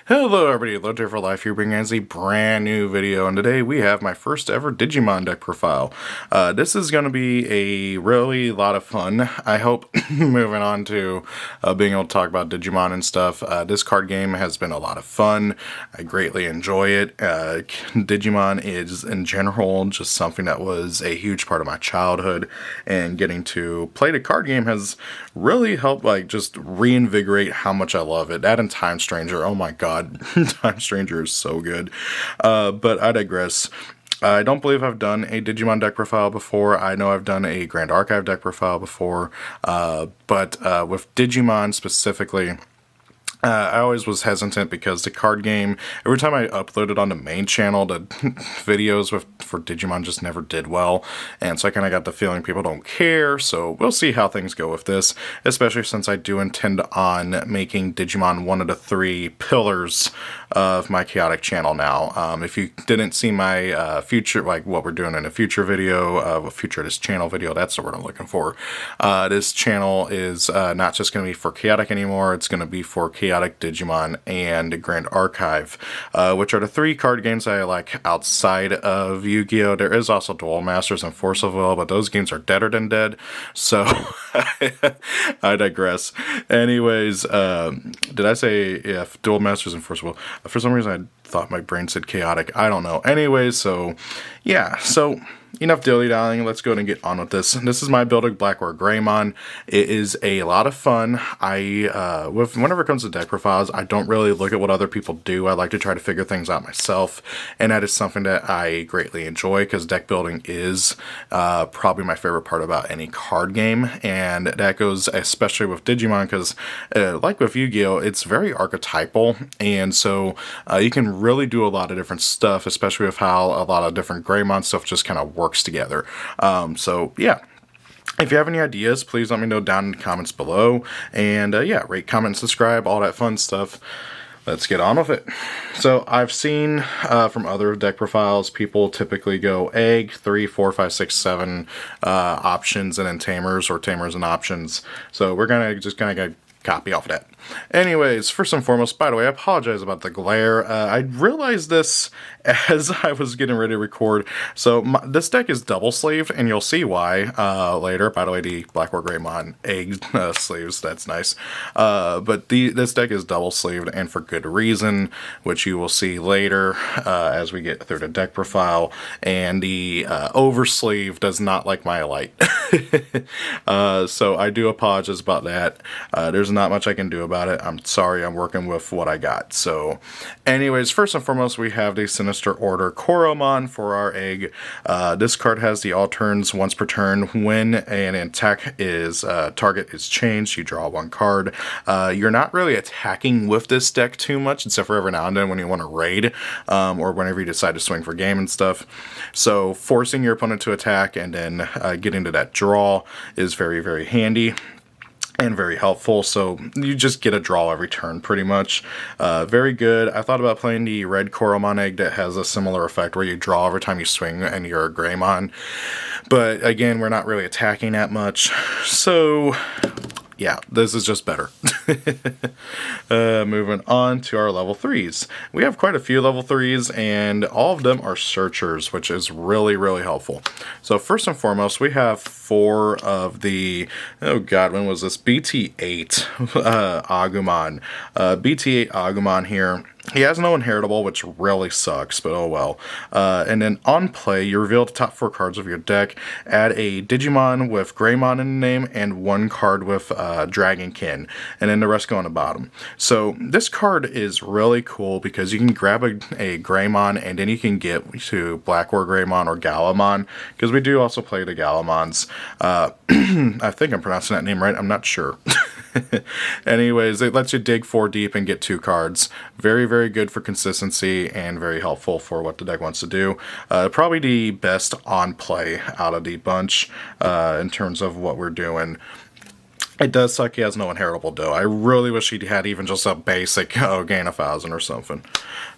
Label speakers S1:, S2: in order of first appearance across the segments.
S1: Hello everybody, Low for Life here, bringing us a brand new video, and today we have my first ever Digimon deck profile. This is going to be a really lot of fun, I hope, moving on to being able to talk about Digimon and stuff. This card game has been a lot of fun, I greatly enjoy it. Digimon is, in general, just something that was a huge part of my childhood, and getting to play the card game has really helped, just reinvigorate how much I love it. That and Time Stranger, oh my god. Time Stranger is so good. But I digress. I don't believe I've done a Digimon deck profile before. I know I've done a Grand Archive deck profile before. But with Digimon specifically, I always was hesitant because the card game, every time I uploaded on the main channel, the videos for Digimon just never did well, and so I kind of got the feeling people don't care, so we'll see how things go with this, especially since I do intend on making Digimon one of the three pillars of my chaotic channel now. If you didn't see my future, what we're doing in a future video, a future of this channel video, that's the word I'm looking for. This channel is not just going to be for chaotic anymore, it's going to be for chaotic, Digimon, and Grand Archive, which are the three card games I like outside of Yu-Gi-Oh! There is also Duel Masters and Force of Will, but those games are deader than dead, so I digress. Anyways, did I say if Duel Masters and Force of Will? For some reason I thought my brain said chaotic. I don't know. Anyways, so yeah, so enough dilly-dallying, let's go ahead and get on with this. This is my build of Blackwargreymon. It is a lot of fun. Whenever it comes to deck profiles, I don't really look at what other people do. I like to try to figure things out myself, and that is something that I greatly enjoy, because deck building is probably my favorite part about any card game, and that goes especially with Digimon, because like with Yu-Gi-Oh!, it's very archetypal, and so you can really do a lot of different stuff, especially with how a lot of different Greymon stuff just kind of works together. So yeah, if you have any ideas, please let me know down in the comments below, and yeah, rate, comment, and subscribe, all that fun stuff. Let's get on with it. So I've seen from other deck profiles, people typically go egg, 3, 4, 5, 6, 7 options, and then Tamers, or Tamers and options. So we're gonna just kind of copy off of that. Anyways, first and foremost, by the way, I apologize about the glare. I realized this as I was getting ready to record. So this deck is double sleeved, and you'll see why later. By the way, the Blackwargreymon egg sleeves, that's nice. But this deck is double sleeved, and for good reason, which you will see later as we get through the deck profile. And the oversleeve does not like my light. So I do apologize about that. There's not much I can do about it. I'm sorry, I'm working with what I got. So anyways, first and foremost, we have the Sinister Order Koromon for our egg. This card has the all turns once per turn. When an attack is target is changed, you draw one card. You're not really attacking with this deck too much, except for every now and then when you want to raid, or whenever you decide to swing for game and stuff. So forcing your opponent to attack and then getting to that draw is very, very handy and very helpful. So you just get a draw every turn pretty much. Very good. I thought about playing the red Koromon egg that has a similar effect where you draw every time you swing and you're a Greymon, but again, we're not really attacking that much, so yeah, this is just better. Moving on to our level 3s. We have quite a few level 3s, and all of them are searchers, which is really, really helpful. So first and foremost, we have 4 of the, oh god, when was this? BT8 Agumon. BT8 Agumon here. He has no inheritable, which really sucks, but oh well. And then on play, you reveal the top 4 cards of your deck, add a Digimon with Greymon in the name, and 1 card with Dragonkin, and then the rest go on the bottom. So this card is really cool because you can grab a Greymon, and then you can get to Blackwargreymon or Galamon, because we do also play the Galamons. I think I'm pronouncing that name right, I'm not sure. Anyways, it lets you dig 4 deep and get 2 cards. Very, very good for consistency and very helpful for what the deck wants to do. Probably the best on play out of the bunch in terms of what we're doing. It does suck he has no inheritable dough. I really wish he had even just a basic gain 1,000 or something.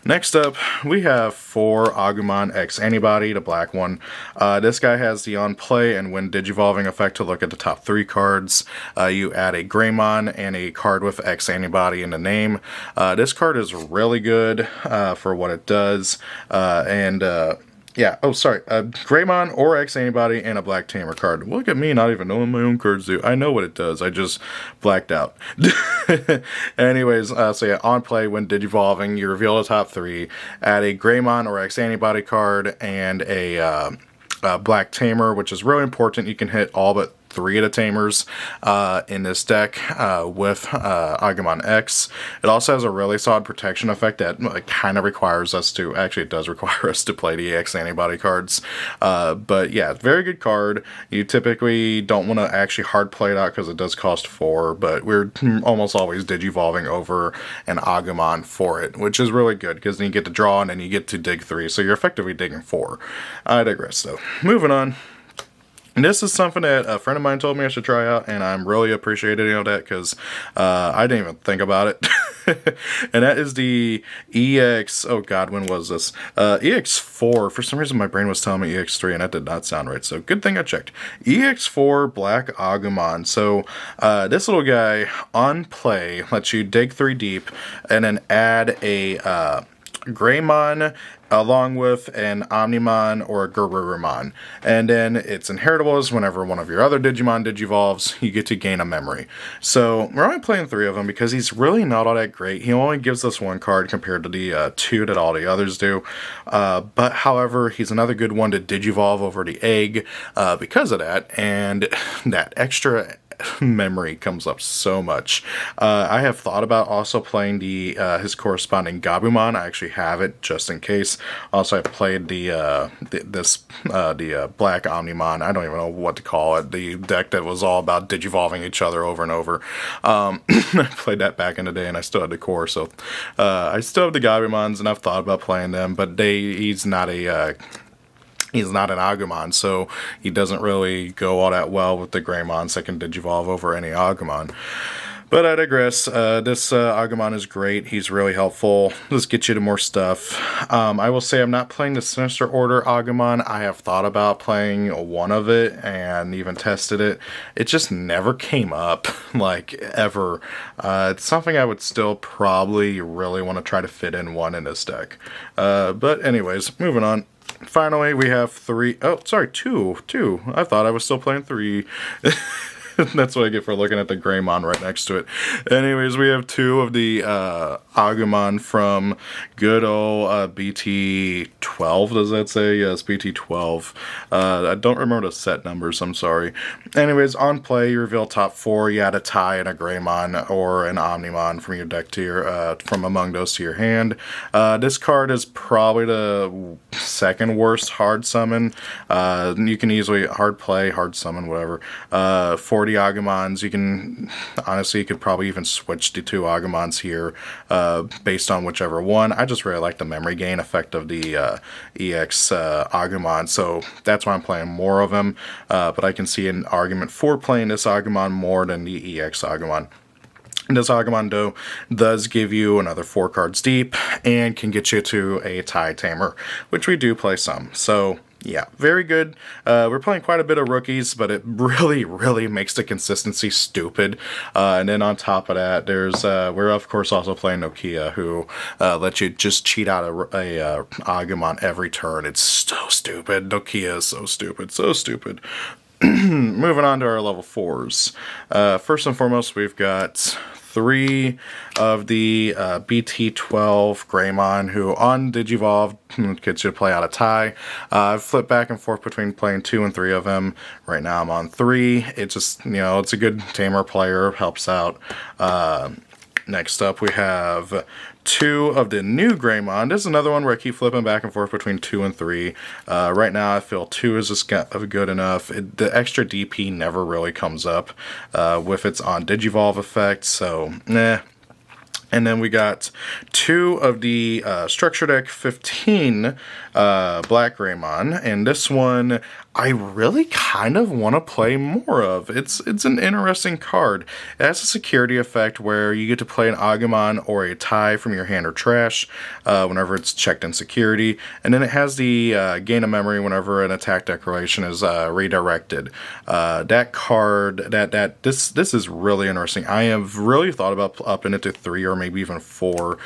S1: Next up, we have 4 Agumon X Antibody, the black one. This guy has the on play and when digivolving effect to look at the top 3 cards. You add a Greymon and a card with X Antibody in the name. This card is really good for what it does. Yeah, oh, sorry. Greymon or X Antibody and a Black Tamer card. Look at me not even knowing my own cards do. I know what it does. I just blacked out. Anyways, so yeah, on play when Digivolving, you reveal the top 3, add a Greymon or X Antibody card, and a Black Tamer, which is really important. You can hit all but 3 of the Tamers in this deck with Agumon X. It also has a really solid protection effect that kind of requires us to, actually it does require us to play the X Antibody cards. But yeah, very good card. You typically don't want to actually hard play it out because it does cost 4, but we're almost always digivolving over an Agumon for it, which is really good because then you get to draw and then you get to dig 3, so you're effectively digging 4. I digress though. Moving on. And this is something that a friend of mine told me I should try out, and I'm really appreciating that because I didn't even think about it. And that is the EX, oh god, when was this? EX4, for some reason my brain was telling me EX3, and that did not sound right, so good thing I checked. EX4 Black Agumon. So this little guy on play lets you dig 3 deep, and then add a Greymon along with an Omnimon or a Garurumon. And then its inheritables whenever one of your other Digimon digivolves, you get to gain a memory. So we're only playing 3 of him because he's really not all that great. He only gives us 1 card compared to the 2 that all the others do. But however, he's another good one to digivolve over the egg because of that. And that extra memory comes up so much. I have thought about also playing the his corresponding Gabumon. I actually have it just in case. Also, I played the Black Omnimon. I don't even know what to call it. The deck that was all about digivolving each other over and over. I played that back in the day, and I still had the core. So I still have the Gabumons, and I've thought about playing them, but he's not an Agumon, so he doesn't really go all that well with the Greymons that can digivolve over any Agumon. But I digress. This Agumon is great. He's really helpful. Just get you to more stuff. I will say I'm not playing the Sinister Order Agumon. I have thought about playing one of it and even tested it. It just never came up, like, ever. It's something I would still probably really want to try to fit in one in this deck. But anyways, moving on. Finally, we have 3. Oh, sorry, 2. I thought I was still playing 3. That's what I get for looking at the Greymon right next to it. Anyways, we have 2 of the Agumon from good old BT12, does that say? Yes, BT12. I don't remember the set numbers, I'm sorry. Anyways, on play, you reveal top 4. You add a tie and a Greymon or an Omnimon from your deck to your, from among those to your hand. This card is probably the second worst hard summon. You can easily hard play, hard summon, whatever. 40 Agumons. You can, honestly, you could probably even switch the 2 Agumons here based on whichever one. I just really like the memory gain effect of the EX Agumon, so that's why I'm playing more of them. But I can see an argument for playing this Agumon more than the EX Agumon. This Agumon, though, does give you another 4 cards deep and can get you to a tie Tamer, which we do play some. So yeah, very good. We're playing quite a bit of rookies, but it really makes the consistency stupid. And then on top of that, there's we're of course also playing Nokia, who lets you just cheat out a Agumon every turn. It's so stupid. Nokia is so stupid. Moving on to our level 4s. First and foremost, we've got 3 of the BT12 Greymon, who on Digivolve gets you to play out a tie. I've flipped back and forth between playing 2 and 3 of them. Right now I'm on 3. It's just, it's a good Tamer player, helps out. Next up we have 2 of the new Greymon. This is another one where I keep flipping back and forth between 2 and 3. Right now I feel 2 is just good enough. The extra DP never really comes up with its on Digivolve effect, so nah. And then we got 2 of the Structure Deck 15 Black Greymon, and this one I really kind of want to play more of. It's an interesting card. It has a security effect where you get to play an Agumon or a tie from your hand or trash whenever it's checked in security, and then it has the gain of memory whenever an attack declaration is redirected. That card, this is really interesting. I have really thought about upping it to 3 or maybe even 4,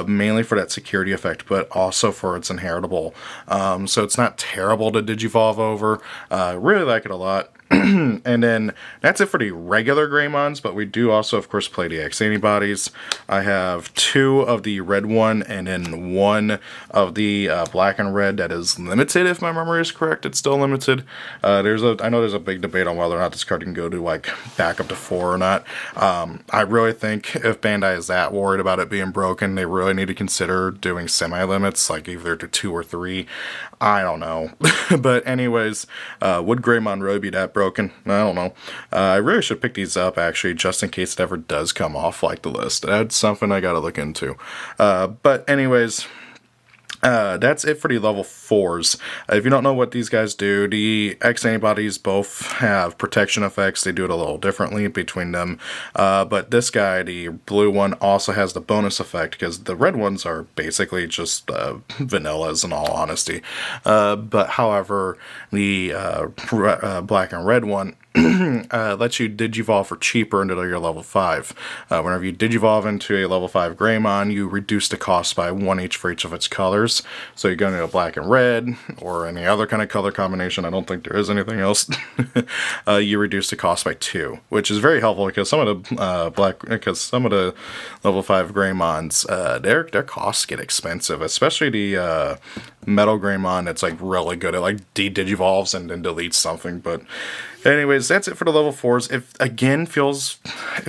S1: mainly for that security effect, but also for its inheritable. So it's not terrible to digivolve over. Really like it a lot. And then that's it for the regular Greymons, but we do also, of course, play the X antibodies. I have 2 of the red one and then 1 of the black and red that is limited, if my memory is correct. It's still limited. I know there's a big debate on whether or not this card can go to like back up to 4 or not. I really think if Bandai is that worried about it being broken, they really need to consider doing semi-limits, like either to 2 or 3. I don't know. But anyways, would Greymon really be that broken? I don't know. I really should pick these up, actually, just in case it ever does come off like the list. That's something I gotta look into. But anyways, that's it for the level 4s. If you don't know what these guys do, the X antibodies both have protection effects. They do it a little differently between them. But this guy, the blue one, also has the bonus effect because the red ones are basically just vanillas in all honesty. But however, the black and red one lets you digivolve for cheaper until you're level 5. Whenever you digivolve into a level 5 Greymon, you reduce the cost by 1 each for each of its colors. So you go into a black and red, or any other kind of color combination. I don't think there is anything else. You reduce the cost by 2, which is very helpful because some of the level 5 Greymons, their costs get expensive, especially the Metal Greymon. It's like really good. It like digivolves and then deletes something, but anyways, that's it for the level 4s. It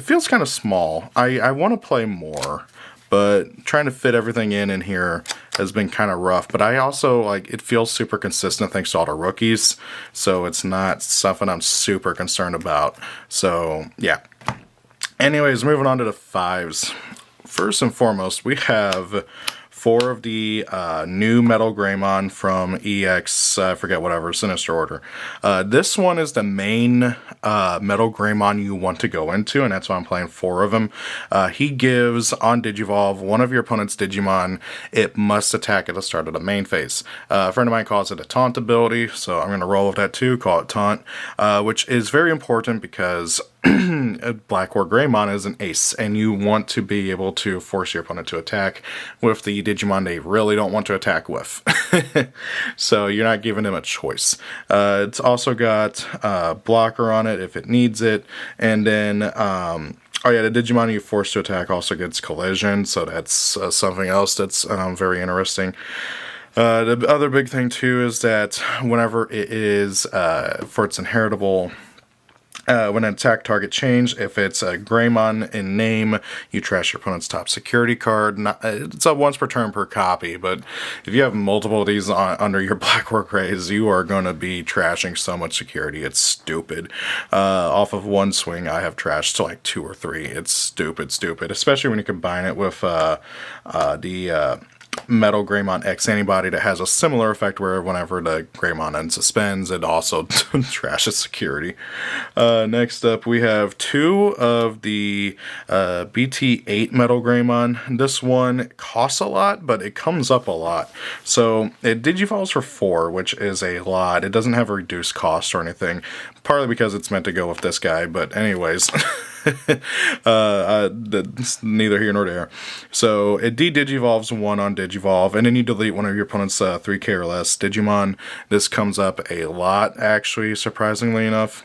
S1: feels kind of small. I want to play more, but trying to fit everything in here has been kind of rough. But I also, like, it feels super consistent thanks to all the rookies, so it's not something I'm super concerned about. So, yeah. Anyways, moving on to the 5s. First and foremost, we have 4 of the new Metal Greymon from EX, I forget whatever, Sinister Order. This one is the main Metal Greymon you want to go into, and that's why I'm playing 4 of them. He gives, on Digivolve, one of your opponent's Digimon, it must attack at the start of the main phase. A friend of mine calls it a taunt ability, so I'm going to roll with that too, call it taunt, which is very important because Blackwargreymon is an ace, and you want to be able to force your opponent to attack with the Digimon they really don't want to attack with. So you're not giving them a choice. It's also got blocker on it if it needs it, and then oh yeah, the Digimon you force to attack also gets collision, so that's something else that's very interesting. The other big thing too is that whenever it is for its inheritable, when an attack target change, if it's a Greymon in name, you trash your opponent's top security card. It's a once per turn per copy, but if you have multiple of these under your Blackwargreys, you are going to be trashing so much security. It's stupid. Off of one swing, I have trashed to like 2 or 3. It's stupid, especially when you combine it with the Metal Greymon X antibody that has a similar effect where whenever the Greymon unsuspends, it also trashes security. Next up, we have 2 of the BT8 Metal Greymon. This one costs a lot, but it comes up a lot. So it digivolves for 4, which is a lot. It doesn't have a reduced cost or anything, partly because it's meant to go with this guy, but anyways. Neither here nor there. So it de-digivolves 1 on Digivolve, and then you delete one of your opponent's 3k or less Digimon. This comes up a lot, actually, surprisingly enough.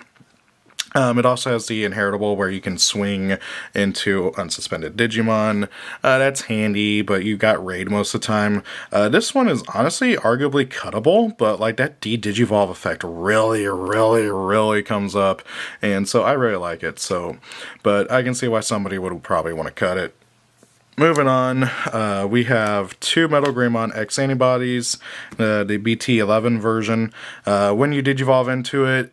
S1: It also has the inheritable where you can swing into unsuspended Digimon. That's handy, but you got raid most of the time. This one is honestly arguably cuttable, but like that de-digivolve effect really comes up, and so I really like it. So, but I can see why somebody would probably want to cut it. Moving on, we have two Metal Greymon X antibodies, the BT11 version. When you digivolve into it,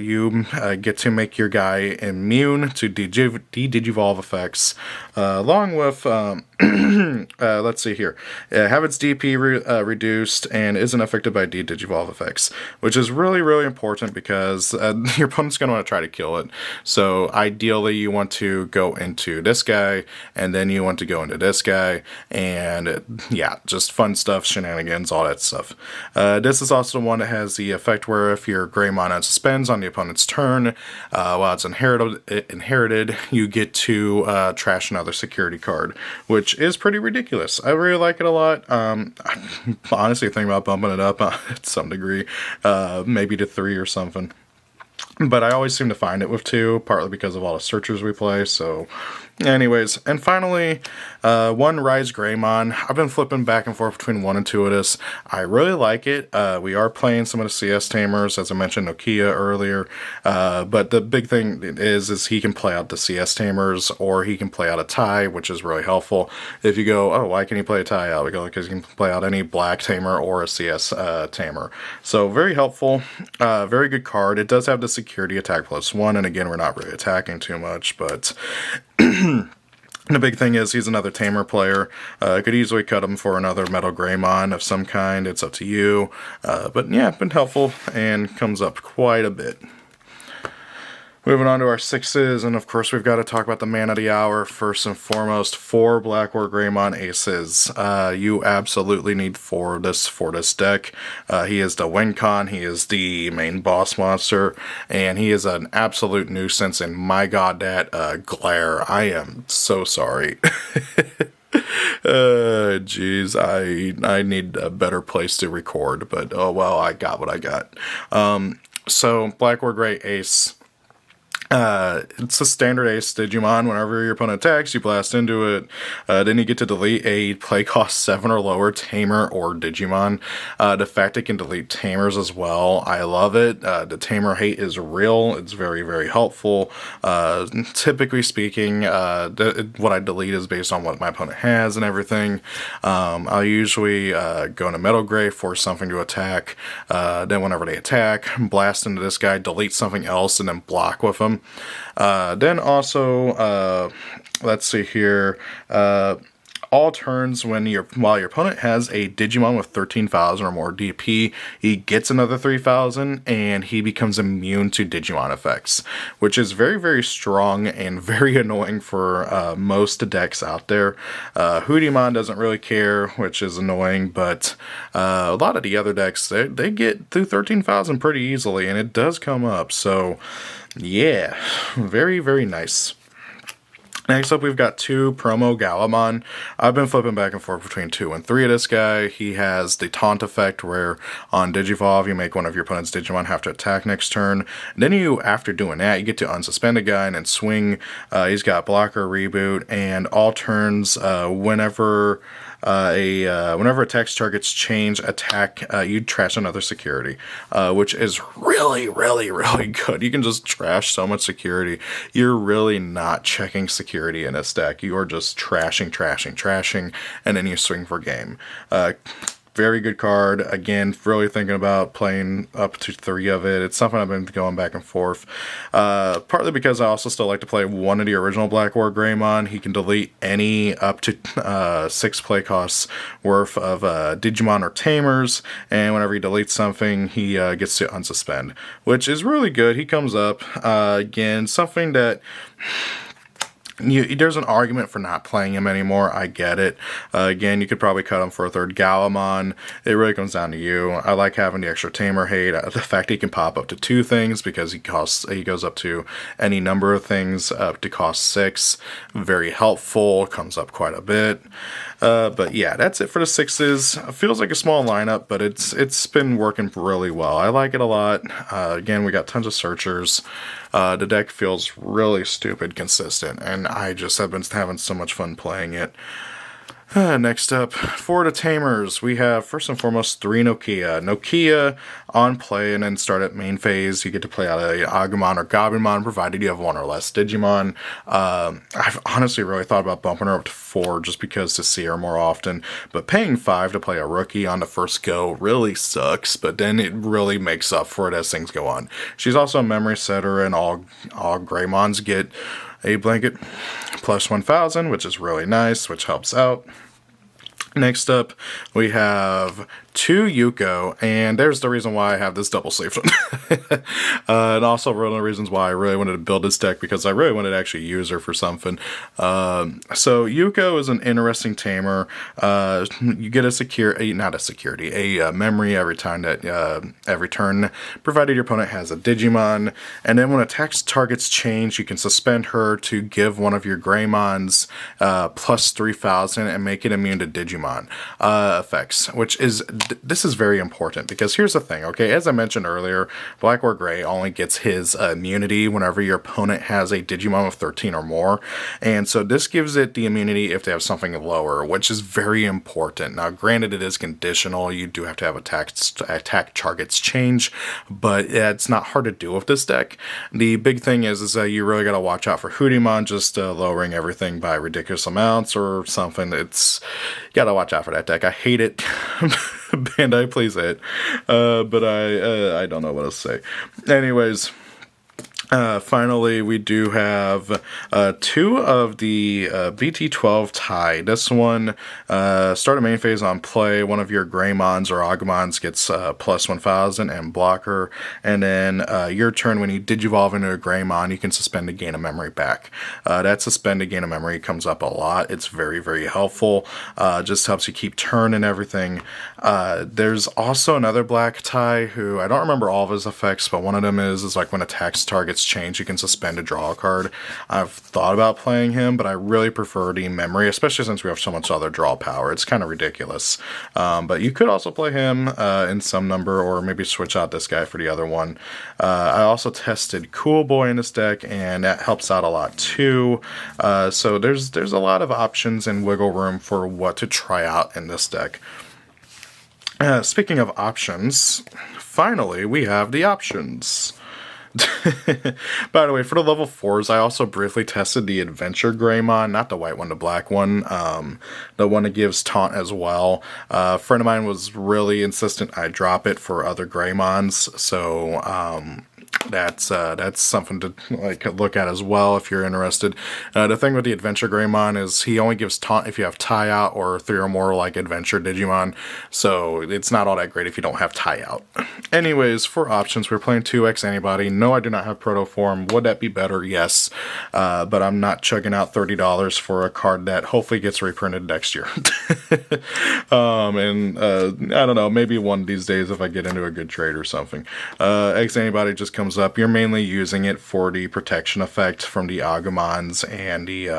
S1: you get to make your guy immune to de-digivolve effects, along with, let's see here, have its DP reduced and isn't affected by de-digivolve effects, which is really, really important because your opponent's going to want to try to kill it. So ideally, you want to go into this guy, and then you want to go into this guy, and yeah, just fun stuff, shenanigans, all that stuff. This is also the one that has the effect where if your Greymon unsuspends on the opponent's turn, while it's inherited, you get to trash another security card, which is pretty ridiculous. I really like it a lot. I'm honestly thinking about bumping it up at some degree, maybe to 3 or something. But I always seem to find it with 2, partly because of all the searchers we play, so anyways. And finally, one Rise Greymon. I've been flipping back and forth between 1 and 2 of this. I really like it. We are playing some of the CS Tamers, as I mentioned Nokia earlier, but the big thing is he can play out the CS Tamers, or he can play out a tie, which is really helpful. If you go, oh, why can he play a tie out? We go, because he can play out any black Tamer or a CS Tamer. So very helpful, very good card. It does have the security attack +1, and again, we're not really attacking too much, but the big thing is he's another Tamer player. Could easily cut him for another Metal Greymon of some kind. It's up to you. But yeah, been helpful and comes up quite a bit. Moving on to our 6s, and of course we've got to talk about the man of the hour. First and foremost, 4 Blackwargreymon aces. You absolutely need 4 of this for this deck. He is the WinCon, he is the main boss monster, and he is an absolute nuisance, and my god, that glare. I am so sorry. Jeez, I need a better place to record, but oh well, I got what I got. So, Blackwargrey ace. It's a standard ace Digimon. Whenever your opponent attacks, you blast into it. Then you get to delete a play cost 7 or lower Tamer or Digimon. The fact it can delete Tamers as well, I love it. The Tamer hate is real. It's very, very helpful. Typically speaking, what I delete is based on what my opponent has and everything. I'll usually go into Metal Grey, force something to attack. Then whenever they attack, blast into this guy, delete something else, and then block with them. Then also, let's see here, all turns while your opponent has a Digimon with 13,000 or more DP, he gets another 3,000 and he becomes immune to Digimon effects, which is very, very strong and very annoying for most decks out there. Hoodimon doesn't really care, which is annoying, but a lot of the other decks, they get through 13,000 pretty easily, and it does come up, so yeah, very, very nice. Next up, we've got 2 Promo Galamon. I've been flipping back and forth between 2 and 3 of this guy. He has the taunt effect where on Digivolve, you make one of your opponent's Digimon have to attack next turn. And then after doing that, you get to unsuspend a guy and then swing. He's got blocker, reboot, and all turns whenever a text target's change attack, you trash another security, which is really, really, really good. You can just trash so much security. You're really not checking security in this deck. You are just trashing, and then you swing for game. Very good card. Again, really thinking about playing up to 3 of it. It's something I've been going back and forth. Partly because I also still like to play one of the original Blackwargreymon. He can delete any up to 6 play costs worth of Digimon or Tamers. And whenever he deletes something, he gets to unsuspend, which is really good. He comes up. Again, something that... there's an argument for not playing him anymore. I get it. Again, you could probably cut him for a 3rd Galamon. It really comes down to you. I like having the extra Tamer hate. The fact he can pop up to 2 things because he goes up to any number of things up to cost 6. Very helpful. Comes up quite a bit. But yeah, that's it for the 6s. Feels like a small lineup, but it's been working really well. I like it a lot. Again, we got tons of searchers. The deck feels really stupid consistent, and I just have been having so much fun playing it. Next up, for the Tamers, we have first and foremost 3 Nokia. Nokia on play and then start at main phase. You get to play out a Agumon or Gabumon, provided you have 1 or less Digimon. I've honestly really thought about bumping her up to 4 just because to see her more often. But paying 5 to play a rookie on the first go really sucks, but then it really makes up for it as things go on. She's also a memory setter, and all Greymons get a blanket plus 1,000, which is really nice, which helps out. Next up, we have 2 Yuko, and there's the reason why I have this double sleeved one. And also one of the reasons why I really wanted to build this deck, because I really wanted to actually use her for something. So Yuko is an interesting tamer. You get a memory every time that every turn, provided your opponent has a Digimon. And then when attack targets change, you can suspend her to give one of your Greymons plus 3,000 and make it immune to Digimon effects, which is this is very important, because here's the thing, okay? As I mentioned earlier, Blackwargreymon only gets his immunity whenever your opponent has a Digimon of 13 or more, and so this gives it the immunity if they have something lower, which is very important. Now, granted, it is conditional. You do have to have attack targets change, but it's not hard to do with this deck. The big thing is that you really got to watch out for Hoodimon just lowering everything by ridiculous amounts or something. It's gotta watch out for that deck. I hate it. Bandai, please hate. But I don't know what to say. Anyways, finally, we do have 2 of the BT12 tie. This one, start a main phase on play. One of your Greymons or Agumons gets plus 1,000 and blocker. And then your turn, when you Digivolve into a Greymon, you can suspend to gain a memory back. That suspend to gain a memory comes up a lot. It's very, very helpful. Just helps you keep turn and everything. There's also another black tie who, I don't remember all of his effects, but one of them is like when attacks targets change, you can suspend to draw a card. I've thought about playing him, but I really prefer the memory, especially since we have so much other draw power. It's kind of ridiculous. But you could also play him in some number, or maybe switch out this guy for the other one. I also tested Cool Boy in this deck, and that helps out a lot too. So there's a lot of options and wiggle room for what to try out in this deck. Speaking of options, finally we have the options. By the way, for the level 4s, I also briefly tested the Adventure Greymon, not the white one, the black one, the one that gives taunt as well. A friend of mine was really insistent I drop it for other Greymons, so that's something to look at as well if you're interested. The thing with the Adventure Greymon is he only gives taunt if you have tie out or 3 or more Adventure Digimon, so it's not all that great if you don't have tie out. Anyways, for options, we're playing 2x Antibody. No, I do not have Protoform. Would that be better? Yes, but I'm not chugging out $30 for a card that hopefully gets reprinted next year. And I don't know, maybe one of these days if I get into a good trade or something. X Antibody just comes up. You're mainly using it for the protection effect from the Agumons and the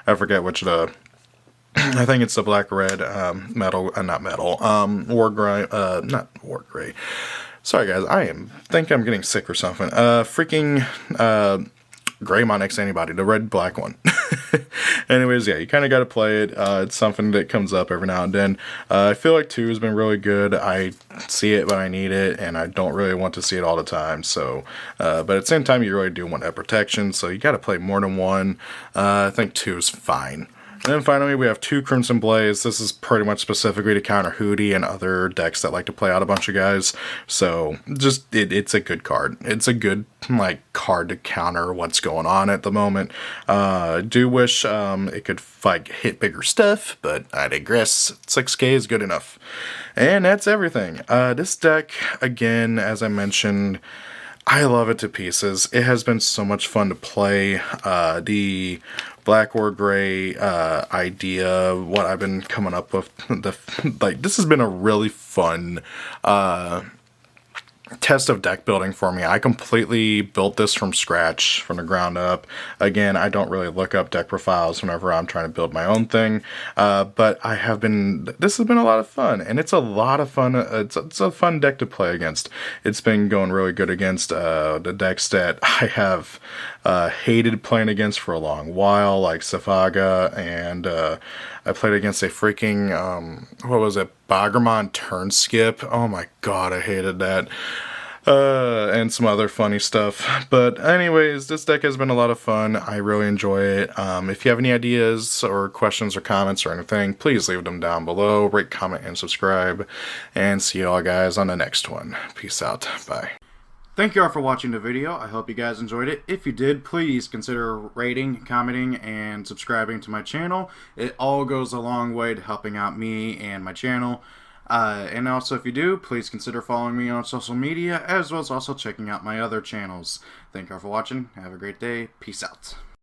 S1: I forget which I think it's the black-red metal, not metal, not Wargrey. Sorry guys, think I'm getting sick or something. Greymon X Antibody, the red-black one. Anyways, yeah, you kind of got to play it. It's something that comes up every now and then. I feel like 2 has been really good. I see it when I need it, and I don't really want to see it all the time. So, but at the same time, you really do want that protection, so you got to play more than 1. I think 2 is fine. And then finally, we have 2 Crimson Blaze. This is pretty much specifically to counter Hootie and other decks that like to play out a bunch of guys. So, just, it's a good card. It's a good, card to counter what's going on at the moment. I do wish it could, hit bigger stuff, but I digress. 6K is good enough. And that's everything. This deck, again, as I mentioned, I love it to pieces. It has been so much fun to play. The Blackwargreymon idea, what I've been coming up with, this has been a really fun test of deck building for me. I completely built this from scratch, from the ground up. Again, I don't really look up deck profiles whenever I'm trying to build my own thing, but this has been a lot of fun, and it's a lot of fun. It's a fun deck to play against. It's been going really good against the decks that I have hated playing against for a long while, like Safaga, and I played against a freaking, what was it, Bagremon Turn Skip. Oh my god, I hated that. And some other funny stuff. But anyways, this deck has been a lot of fun. I really enjoy it. If you have any ideas or questions or comments or anything, please leave them down below. Rate, comment, and subscribe. And see you all guys on the next one. Peace out. Bye. Thank you all for watching the video. I hope you guys enjoyed it. If you did, please consider rating, commenting, and subscribing to my channel. It all goes a long way to helping out me and my channel. And also, if you do, please consider following me on social media, as well as also checking out my other channels. Thank you all for watching. Have a great day. Peace out.